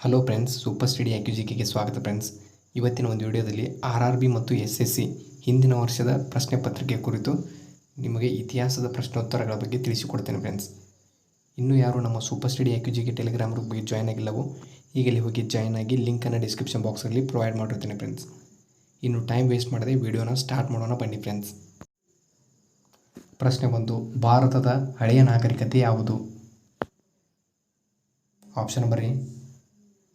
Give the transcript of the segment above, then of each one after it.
Hello friends, super study AQGKಗೆ ಸ್ವಾಗತ friends. ಇವತ್ತಿನ ಒಂದು ವಿಡಿಯೋದಲ್ಲಿ RRB ಮತ್ತು SSC ಹಿಂದಿನ ವರ್ಷದ ಪ್ರಶ್ನೆ ಪತ್ರಿಕೆ ಕುರಿತು ನಿಮಗೆ ಇತಿಹಾಸದ ಪ್ರಶ್ನೋತ್ತರಗಳ ಬಗ್ಗೆ ತಿಳಿಸಿಕೊಡ್ತೇನೆ ಫ್ರೆಂಡ್ಸ್. ಇನ್ನೂ ಯಾರು ನಮ್ಮ ಸೂಪರ್ ಸ್ಟಡಿ AQGK ಟೆಲಿಗ್ರಾಮ್ ಗ್ರೂಪ್ಗೆ ಜಾಯ್ನ್ ಆಗಿಲ್ಲವೋ ಈಗಲೇ ಹೋಗಿ ಜಾಯ್ನ್ ಆಗಿ, ಲಿಂಕನ್ನು ಡಿಸ್ಕ್ರಿಪ್ಷನ್ ಬಾಕ್ಸಲ್ಲಿ ಪ್ರೊವೈಡ್ ಮಾಡಿರ್ತೀನಿ ಫ್ರೆಂಡ್ಸ್. ಇನ್ನು ಟೈಮ್ ವೇಸ್ಟ್ ಮಾಡದೆ ವಿಡಿಯೋನ ಸ್ಟಾರ್ಟ್ ಮಾಡೋಣ ಬನ್ನಿ ಫ್ರೆಂಡ್ಸ್. ಪ್ರಶ್ನೆ 1. ಭಾರತದ ಹಳೆಯ ನಾಗರಿಕತೆ ಯಾವುದು? ಆಪ್ಷನ್ ನಂಬರ್ ಎ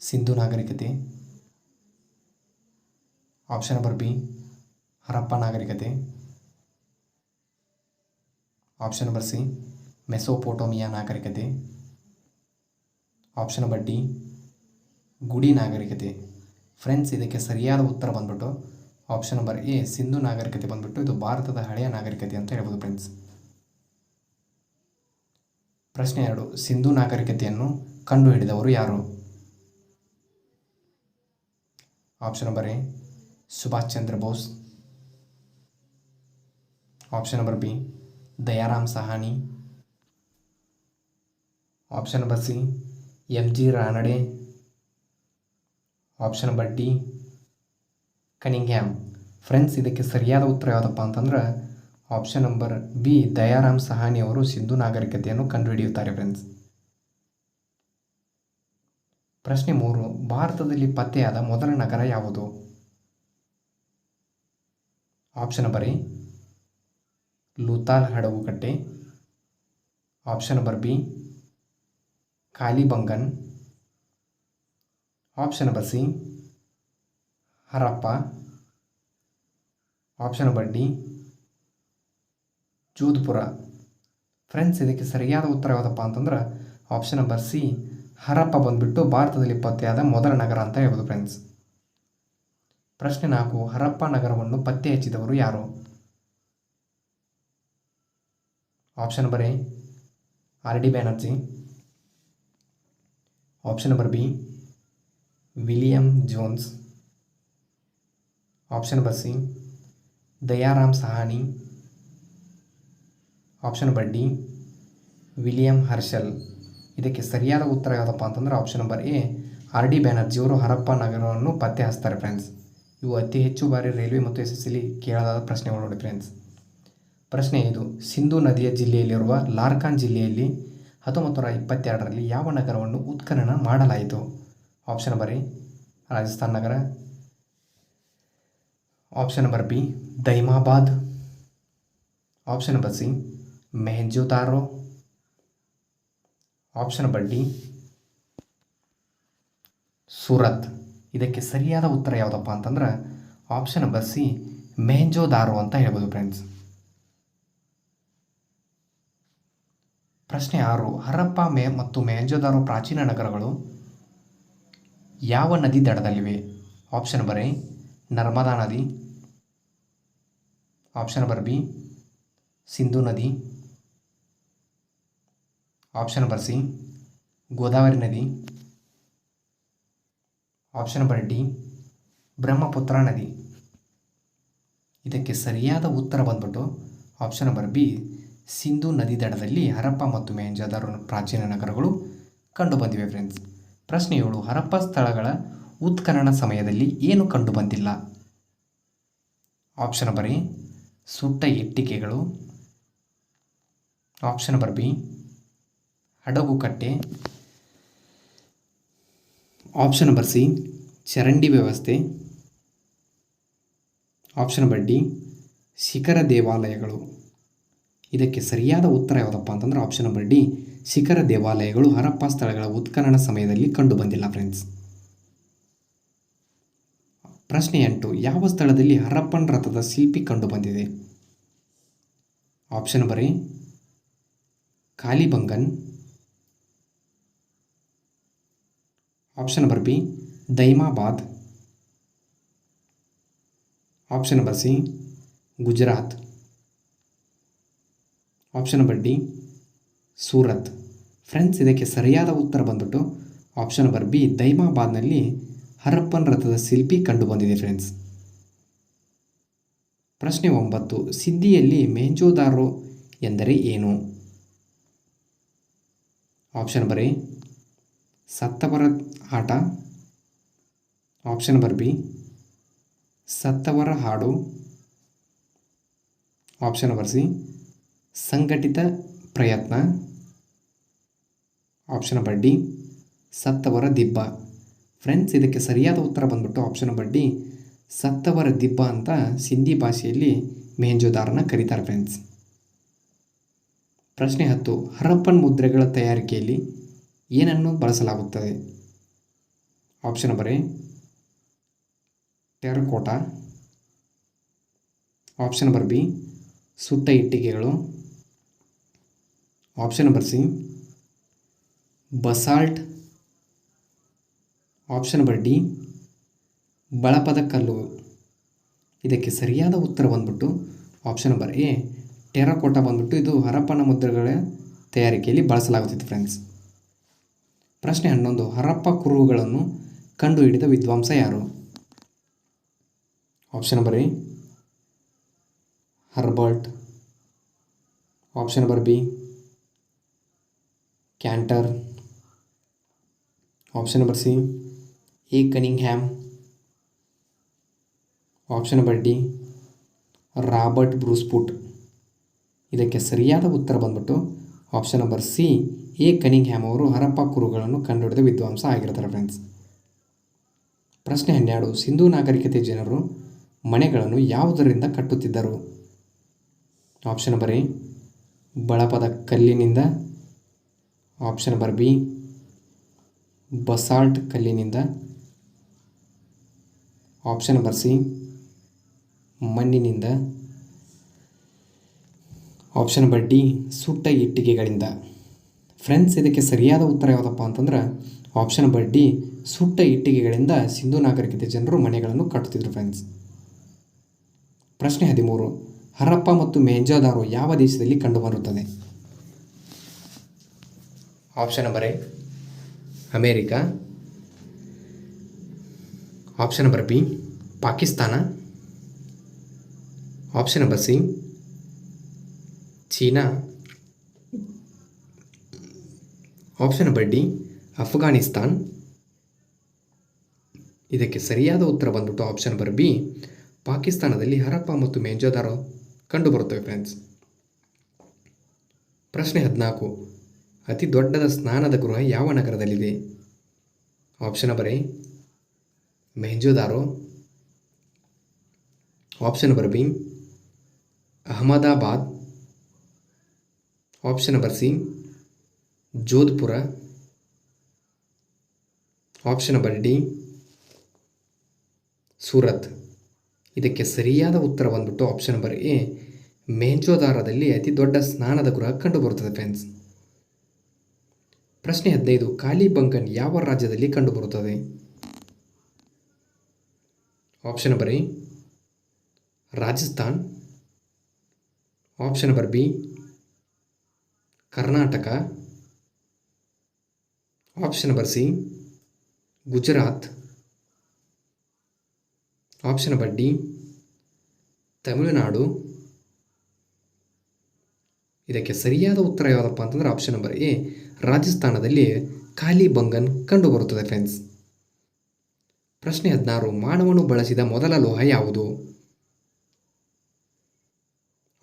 ಸಿಂಧು ನಾಗರಿಕತೆ, ಆಪ್ಷನ್ ನಂಬರ್ ಬಿ ಹರಪ್ಪ ನಾಗರಿಕತೆ, ಆಪ್ಷನ್ ನಂಬರ್ ಸಿ ಮೆಸೊಪೊಟೋಮಿಯಾ ನಾಗರಿಕತೆ, ಆಪ್ಷನ್ ನಂಬರ್ ಡಿ ಗುಡಿ ನಾಗರಿಕತೆ. ಫ್ರೆಂಡ್ಸ್, ಇದಕ್ಕೆ ಸರಿಯಾದ ಉತ್ತರ ಬಂದ್ಬಿಟ್ಟು ಆಪ್ಷನ್ ನಂಬರ್ ಎ ಸಿಂಧು ನಾಗರಿಕತೆ ಬಂದ್ಬಿಟ್ಟು ಇದು ಭಾರತದ ಹಳೆಯ ನಾಗರಿಕತೆ ಅಂತ ಹೇಳ್ಬೋದು ಫ್ರೆಂಡ್ಸ್. ಪ್ರಶ್ನೆ 2. ಸಿಂಧು ನಾಗರಿಕತೆಯನ್ನು ಕಂಡುಹಿಡಿದವರು ಯಾರು? Option number A Subhash Chandra Bose, option number B Dayaram Sahni, option number C MG Ranade, option number D Cunningham. Friends, ಇದಕ್ಕೆ ಸರಿಯಾದ ಉತ್ತರ ಯಾವುದಪ್ಪ ಅಂತಂದ್ರೆ option number B Dayaram Sawhney ಅವರು ಸಿಂಧು ನಾಗರಿಕತೆಯನ್ನು ಕಂಡುಹಿಡಿಯುತ್ತಾರೆ ಫ್ರೆಂಡ್ಸ್. ಪ್ರಶ್ನೆ 3. ಭಾರತದಲ್ಲಿ ಪತ್ತೆಯಾದ ಮೊದಲ ನಗರ ಯಾವುದು? ಆಪ್ಷನ್ ನಂಬರ್ ಎ ಲೂತಾಲ್ ಹಡಗುಕಟ್ಟೆ, option number B Kalibangan, option number C Harappa, option number D Jodhpur. Friends, ಇದಕ್ಕೆ ಸರಿಯಾದ ಉತ್ತರ ಯಾವುದಪ್ಪ ಅಂತಂದ್ರೆ ಆಪ್ಷನ್ ನಂಬರ್ ಸಿ ಹರಪ್ಪ ಬಂದ್ಬಿಟ್ಟು ಭಾರತದಲ್ಲಿ ಪತ್ತೆಯಾದ ಮೊದಲ ನಗರ ಅಂತ ಹೇಳ್ಬೋದು ಫ್ರೆಂಡ್ಸ್. ಪ್ರಶ್ನೆ 4. ಹರಪ್ಪ ನಗರವನ್ನು ಪತ್ತೆ ಹಚ್ಚಿದವರು ಯಾರು? Option number A RD Banerji, option number B William Jones, option number C Dayaram Sahni, option number D William Herschel. ಇದಕ್ಕೆ ಸರಿಯಾದ ಉತ್ತರ ಯಾವುದಪ್ಪ ಅಂತಂದ್ರೆ ಆಪ್ಷನ್ ನಂಬರ್ ಎ RD ಬ್ಯಾನರ್ಜಿಯವರು ಹರಪ್ಪ ನಗರವನ್ನು ಪತ್ತೆ ಹಚ್ತಾರೆ ಫ್ರೆಂಡ್ಸ್. ಇವು ಅತಿ ಹೆಚ್ಚು ಬಾರಿ ರೈಲ್ವೆ ಮತ್ತು SSCಲಿ ಕೇಳಲಾದ ಪ್ರಶ್ನೆಗಳು ನೋಡಿ ಫ್ರೆಂಡ್ಸ್. ಪ್ರಶ್ನೆ 5. ಸಿಂಧು ನದಿಯ ಜಿಲ್ಲೆಯಲ್ಲಿರುವ ಲಾರ್ಕಾನ್ ಜಿಲ್ಲೆಯಲ್ಲಿ 1922ರಲ್ಲಿ ಯಾವ ನಗರವನ್ನು ಉತ್ಖನನ ಮಾಡಲಾಯಿತು? ಆಪ್ಷನ್ ನಂಬರ್ ಎ ರಾಜಸ್ಥಾನ್ ನಗರ, option number B Daimabad, option number C Mohenjodaro, option number D Surat. ಇದಕ್ಕೆ ಸರಿಯಾದ ಉತ್ತರ ಯಾವುದಪ್ಪ ಅಂತಂದ್ರೆ ಆಪ್ಷನ್ ನಂಬರ್ ಸಿ ಮೆಹೆಂಜೋದಾರೋ ಅಂತ ಹೇಳ್ಬೋದು ಫ್ರೆಂಡ್ಸ್. ಪ್ರಶ್ನೆ 6. ಹರಪ್ಪ ಮತ್ತು ಮೆಹೆಂಜೋದಾರೋ ಪ್ರಾಚೀನ ನಗರಗಳು ಯಾವ ನದಿ ದಡದಲ್ಲಿವೆ? ಆಪ್ಷನ್ ನಂಬರ್ ಎ ನರ್ಮದಾ ನದಿ, ಆಪ್ಷನ್ ನಂಬರ್ ಬಿ ಸಿಂಧು ನದಿ, ಆಪ್ಷನ್ ನಂಬರ್ ಸಿ ಗೋದಾವರಿ ನದಿ, ಆಪ್ಷನ್ ನಂಬರ್ ಡಿ ಬ್ರಹ್ಮಪುತ್ರ ನದಿ. ಇದಕ್ಕೆ ಸರಿಯಾದ ಉತ್ತರ ಬಂದ್ಬಿಟ್ಟು ಆಪ್ಷನ್ ನಂಬರ್ ಬಿ ಸಿಂಧು ನದಿ ದಡದಲ್ಲಿ ಹರಪ್ಪ ಮತ್ತು ಮೆಹೆಂಜೋದಾರೋ ಪ್ರಾಚೀನ ನಗರಗಳು ಕಂಡುಬಂದಿವೆ ಫ್ರೆಂಡ್ಸ್. ಪ್ರಶ್ನೆ 7. ಹರಪ್ಪ ಸ್ಥಳಗಳ ಉತ್ಖನನ ಸಮಯದಲ್ಲಿ ಏನು ಕಂಡುಬಂದಿಲ್ಲ? ಆಪ್ಷನ್ ನಂಬರ್ ಎ ಸುಟ್ಟ ಇಟ್ಟಿಗೆಗಳು, ಆಪ್ಷನ್ ನಂಬರ್ ಬಿ ಹಡಗುಕಟ್ಟೆ, ಆಪ್ಷನ್ ನಂಬರ್ ಸಿ ಚರಂಡಿ ವ್ಯವಸ್ಥೆ, ಆಪ್ಷನ್ ನಂಬರ್ ಡಿ ಶಿಖರ ದೇವಾಲಯಗಳು. ಇದಕ್ಕೆ ಸರಿಯಾದ ಉತ್ತರ ಯಾವುದಪ್ಪ ಅಂತಂದ್ರೆ ಆಪ್ಷನ್ ನಂಬರ್ ಡಿ ಶಿಖರ ದೇವಾಲಯಗಳು ಹರಪ್ಪ ಸ್ಥಳಗಳ ಉತ್ಖನನ ಸಮಯದಲ್ಲಿ ಕಂಡುಬಂದಿಲ್ಲ ಫ್ರೆಂಡ್ಸ್. ಪ್ರಶ್ನೆ 8. ಯಾವ ಸ್ಥಳದಲ್ಲಿ ಹರಪ್ಪನ್ ರಥದ ಶಿಲ್ಪಿ ಕಂಡುಬಂದಿದೆ? Option number A Kalibangan, option number B Daimabad, option number C Gujarat, option number D Surat. Friends, ಇದಕ್ಕೆ ಸರಿಯಾದ ಉತ್ತರ ಬಂದ್ಬಿಟ್ಟು ಆಪ್ಷನ್ ನಂಬರ್ ಬಿ ದೈಮಾಬಾದ್ನಲ್ಲಿ ಹರಪ್ಪನ್ ರಥದ ಶಿಲ್ಪಿ ಕಂಡುಬಂದಿದೆ ಫ್ರೆಂಡ್ಸ್. ಪ್ರಶ್ನೆ 9. ಸಿಂಧಿಯಲ್ಲಿ ಮೆಹೆಂಜೋದಾರೋ ಎಂದರೆ ಏನು? ಆಪ್ಷನ್ ನಂಬರ್ ಎ ಸತ್ತವರ ಆಟ. ಆಪ್ಷನ್ ನಂಬರ್ ಬಿ ಸತ್ತವರ ಹಾಡು. ಆಪ್ಷನ್ ನಂಬರ್ ಸಿ ಸಂಘಟಿತ ಪ್ರಯತ್ನ. ಆಪ್ಷನ್ ನಂಬರ್ ಡಿ ಸತ್ತವರ ದಿಬ್ಬ. ಫ್ರೆಂಡ್ಸ್, ಇದಕ್ಕೆ ಸರಿಯಾದ ಉತ್ತರ ಬಂದ್ಬಿಟ್ಟು ಆಪ್ಷನ್ ನಂಬರ್ ಡಿ ಸತ್ತವರ ದಿಬ್ಬ ಅಂತ ಸಿಂಧಿ ಭಾಷೆಯಲ್ಲಿ ಮೆಹೆಂಜೋದಾರನ ಕರೀತಾರೆ ಫ್ರೆಂಡ್ಸ್. ಪ್ರಶ್ನೆ 10. ಹರಪ್ಪನ್ ಮುದ್ರೆಗಳ ತಯಾರಿಕೆಯಲ್ಲಿ ಏನನ್ನು ಬಳಸಲಾಗುತ್ತದೆ? Option number A terracotta. Option number B ಸುಟ್ಟ ಇಟ್ಟಿಗೆಗಳು. Option number C basalt. Option number D ಬಳಪದ ಕಲ್ಲು. ಇದಕ್ಕೆ ಸರಿಯಾದ ಉತ್ತರ ಬಂದ್ಬಿಟ್ಟು ಆಪ್ಷನ್ ನಂಬರ್ ಎ ಟೆರಕೋಟಾ ಬಂದ್ಬಿಟ್ಟು ಇದು ಹರಪ್ಪನ ಮುದ್ರೆಗಳ ತಯಾರಿಕೆಯಲ್ಲಿ ಬಳಸಲಾಗುತ್ತಿತ್ತು ಫ್ರೆಂಡ್ಸ್. ಪ್ರಶ್ನೆ 11. ಹರಪ್ಪ ಕುರುಹುಗಳನ್ನು ಕಂಡುಹಿಡಿದ ವಿದ್ವಾಂಸ ಯಾರು? Option number A Herbert. Option number B Cantor. Option number C A Cunningham. Option number D Robert Bruce Foote. ಇದಕ್ಕೆ ಸರಿಯಾದ ಉತ್ತರ ಬಂದ್ಬಿಟ್ಟು option number C A Cunningham ಅವರು ಹರಪ್ಪ ಕುರುಹುಗಳನ್ನು ಕಂಡುಹಿಡಿದ ವಿದ್ವಾಂಸ ಆಗಿರ್ತಾರೆ ಫ್ರೆಂಡ್ಸ್. ಪ್ರಶ್ನೆ 12. ಸಿಂಧೂ ನಾಗರಿಕತೆ ಜನರು ಮನೆಗಳನ್ನು ಯಾವುದರಿಂದ ಕಟ್ಟುತ್ತಿದ್ದರು? ಆಪ್ಷನ್ ನಂಬರ್ ಎ ಬಳಪದ ಕಲ್ಲಿನಿಂದ. ಆಪ್ಷನ್ ನಂಬರ್ ಬಿ ಬಸಾಲ್ಟ್ ಕಲ್ಲಿನಿಂದ. ಆಪ್ಷನ್ ನಂಬರ್ ಸಿ ಮಣ್ಣಿನಿಂದ. ಆಪ್ಷನ್ ನಂಬರ್ ಡಿ ಸುಟ್ಟ ಇಟ್ಟಿಗೆಗಳಿಂದ. ಫ್ರೆಂಡ್ಸ್, ಇದಕ್ಕೆ ಸರಿಯಾದ ಉತ್ತರ ಯಾವುದಪ್ಪ ಅಂತಂದ್ರೆ ಆಪ್ಷನ್ ನಂಬರ್ ಡಿ ಸುಟ್ಟ ಇಟ್ಟಿಗೆಗಳಿಂದ ಸಿಂಧೂ ನಾಗರಿಕತೆ ಜನರು ಮನೆಗಳನ್ನು ಕಟ್ಟುತ್ತಿದ್ದರು ಫ್ರೆಂಡ್ಸ್. ಪ್ರಶ್ನೆ 13. ಹರಪ್ಪ ಮತ್ತು ಮೆಹೆಂಜೋದಾರೋ ಯಾವ ದೇಶದಲ್ಲಿ ಕಂಡುಬರುತ್ತದೆ? Option number A America. Option number B Pakistan. Option number C China. Option number D Afghanistan. ಇದಕ್ಕೆ ಸರಿಯಾದ ಉತ್ತರ ಬಂದ್ಬಿಟ್ಟು ಆಪ್ಷನ್ ನಂಬರ್ ಬಿ ಪಾಕಿಸ್ತಾನದಲ್ಲಿ ಹರಪ್ಪ ಮತ್ತು ಮೆಹೆಂಜೋದಾರೋ ಕಂಡುಬರುತ್ತವೆ ಫ್ರೆಂಡ್ಸ್. ಪ್ರಶ್ನೆ 14. ಅತಿ ದೊಡ್ಡದ ಸ್ನಾನದ ಗೃಹ ಯಾವ ನಗರದಲ್ಲಿದೆ? Option number A Mohenjodaro. Option number B Ahmedabad. Option number C Jodhpur. Option number D Surat. ಇದಕ್ಕೆ ಸರಿಯಾದ ಉತ್ತರ ಬಂದ್ಬಿಟ್ಟು ಆಪ್ಷನ್ ನಂಬರ್ ಎ ಮೆಹೆಂಜೋದಾರೋದಲ್ಲಿ ಅತಿ ದೊಡ್ಡ ಸ್ನಾನದ ಗೃಹ ಕಂಡುಬರುತ್ತದೆ ಫ್ರೆಂಡ್ಸ್. ಪ್ರಶ್ನೆ 15. ಕಾಲಿಬಂಗನ್ ಯಾವ ರಾಜ್ಯದಲ್ಲಿ ಕಂಡುಬರುತ್ತದೆ? Option number A Rajasthan. Option number B Karnataka. Option number C Gujarat. Option number D Tamil Nadu. ಇದಕ್ಕೆ ಸರಿಯಾದ ಉತ್ತರ ಯಾವುದಪ್ಪ ಅಂತಂದರೆ ಆಪ್ಷನ್ ನಂಬರ್ ಎ ರಾಜಸ್ಥಾನದಲ್ಲಿ ಕಾಲಿಬಂಗನ್ ಕಂಡುಬರುತ್ತದೆ ಫ್ರೆಂಡ್ಸ್. ಪ್ರಶ್ನೆ 16. ಮಾನವನು ಬಳಸಿದ ಮೊದಲ ಲೋಹ ಯಾವುದು?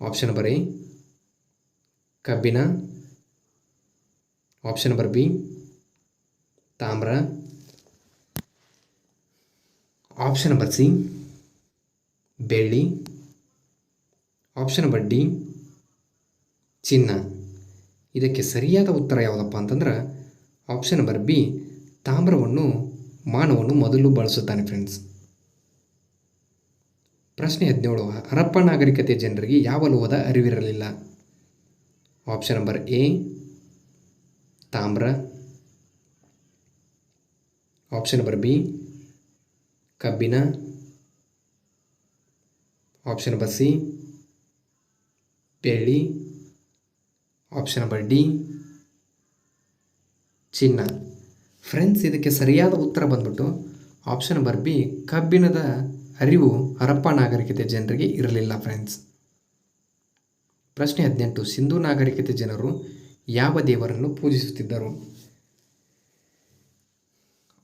ಆಪ್ಷನ್ ನಂಬರ್ ಎ ಕಬ್ಬಿಣ. ಆಪ್ಷನ್ ನಂಬರ್ ಬಿ ತಾಮ್ರ. ಆಪ್ಷನ್ ನಂಬರ್ ಸಿ ಬೆಳ್ಳಿ. ಆಪ್ಷನ್ ನಂಬರ್ ಡಿ ಚಿನ್ನ. ಇದಕ್ಕೆ ಸರಿಯಾದ ಉತ್ತರ ಯಾವುದಪ್ಪ ಅಂತಂದ್ರೆ ಆಪ್ಷನ್ ನಂಬರ್ ಬಿ ತಾಮ್ರವನ್ನು ಮಾನವನು ಮೊದಲು ಬಳಸುತ್ತಾನೆ ಫ್ರೆಂಡ್ಸ್. ಪ್ರಶ್ನೆ 17. ಹರಪ್ಪ ನಾಗರಿಕತೆ ಜನರಿಗೆ ಯಾವ ಲೋಹದ ಅರಿವಿರಲಿಲ್ಲ? ಆಪ್ಷನ್ ನಂಬರ್ ಎ ತಾಮ್ರ. ಆಪ್ಷನ್ ನಂಬರ್ ಬಿ ಕಬ್ಬಿಣ. ಆಪ್ಷನ್ ನಂಬರ್ ಸಿ ಬೆಳ್ಳಿ. ಆಪ್ಷನ್ ನಂಬರ್ ಡಿ ಚಿನ್ನ. ಫ್ರೆಂಡ್ಸ್, ಇದಕ್ಕೆ ಸರಿಯಾದ ಉತ್ತರ ಬಂದ್ಬಿಟ್ಟು ಆಪ್ಷನ್ ನಂಬರ್ ಬಿ ಕಬ್ಬಿಣದ ಅರಿವು ಹರಪ್ಪ ನಾಗರಿಕತೆ ಜನರಿಗೆ ಇರಲಿಲ್ಲ ಫ್ರೆಂಡ್ಸ್. ಪ್ರಶ್ನೆ 18. ಸಿಂಧೂ ನಾಗರಿಕತೆ ಜನರು ಯಾವ ದೇವರನ್ನು ಪೂಜಿಸುತ್ತಿದ್ದರು?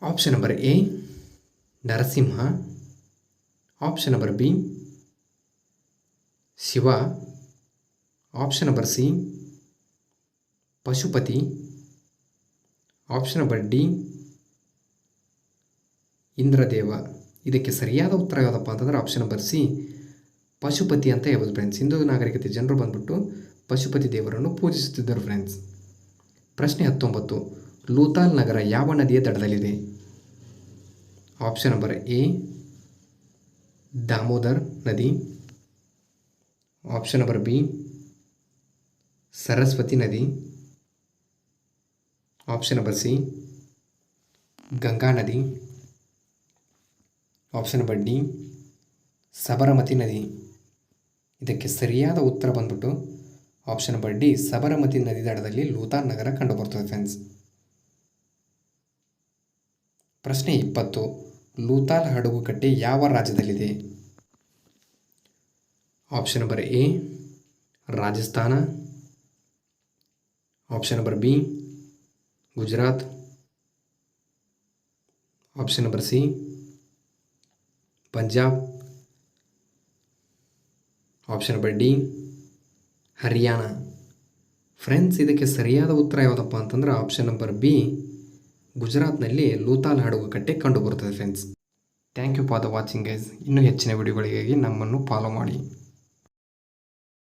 Option number A Narasimha, option number B Shiva, option number C Pashupati, option number D Indradev. ಇದಕ್ಕೆ ಸರಿಯಾದ ಉತ್ತರ ಯಾವುದಪ್ಪ ಅಂತಂದರೆ ಆಪ್ಷನ್ ನಂಬರ್ ಸಿ ಪಶುಪತಿ ಅಂತ ಹೇಳ್ಬೋದು ಫ್ರೆಂಡ್ಸ್. ಹಿಂದೂ ನಾಗರಿಕತೆ ಜನರು ಬಂದ್ಬಿಟ್ಟು ಪಶುಪತಿ ದೇವರನ್ನು ಪೂಜಿಸುತ್ತಿದ್ದರು ಫ್ರೆಂಡ್ಸ್. ಪ್ರಶ್ನೆ 19, ಲೂತಾಲ್ ನಗರ ಯಾವ ನದಿಯ ದಡದಲ್ಲಿದೆ? ಆಪ್ಷನ್ ನಂಬರ್ ಎ ದಾಮೋದರ್ ನದಿ, ಆಪ್ಷನ್ ನಂಬರ್ ಬಿ ಸರಸ್ವತಿ ನದಿ, ಆಪ್ಷನ್ ನಂಬರ್ ಸಿ ಗಂಗಾ ನದಿ, ಆಪ್ಷನ್ ನಂಬರ್ ಡಿ ಸಬರಮತಿ ನದಿ. ಇದಕ್ಕೆ ಸರಿಯಾದ ಉತ್ತರ ಬಂದ್ಬಿಟ್ಟು ಆಪ್ಷನ್ ನಂಬರ್ ಡಿ ಸಬರಮತಿ ನದಿ ದಡದಲ್ಲಿ ಲೂತಾಲ್ ನಗರ ಕಂಡುಬರ್ತದೆ ಫ್ರೆಂಡ್ಸ್. ಪ್ರಶ್ನೆ 20, ಲೂತಾಲ್ ಹಡಗುಕಟ್ಟೆ ಯಾವ ರಾಜ್ಯದಲ್ಲಿದೆ? Option number A Rajasthan, option number B Gujarat, option number C Punjab, option number D Haryana. Friends, ಇದಕ್ಕೆ ಸರಿಯಾದ ಉತ್ತರ ಯಾವುದಪ್ಪ ಅಂತಂದ್ರೆ ಆಪ್ಷನ್ ನಂಬರ್ ಬಿ ಗುಜರಾತ್ನಲ್ಲಿ ಲೂತಾಲ್ ಹಡಗುಕಟ್ಟೆ ಕಂಡುಬರುತ್ತದೆ friends. Thank you for the watching guys. ಇನ್ನೂ ಹೆಚ್ಚಿನ ವಿಡಿಯೋಗಳಿಗಾಗಿ ನಮ್ಮನ್ನು ಫಾಲೋ ಮಾಡಿ.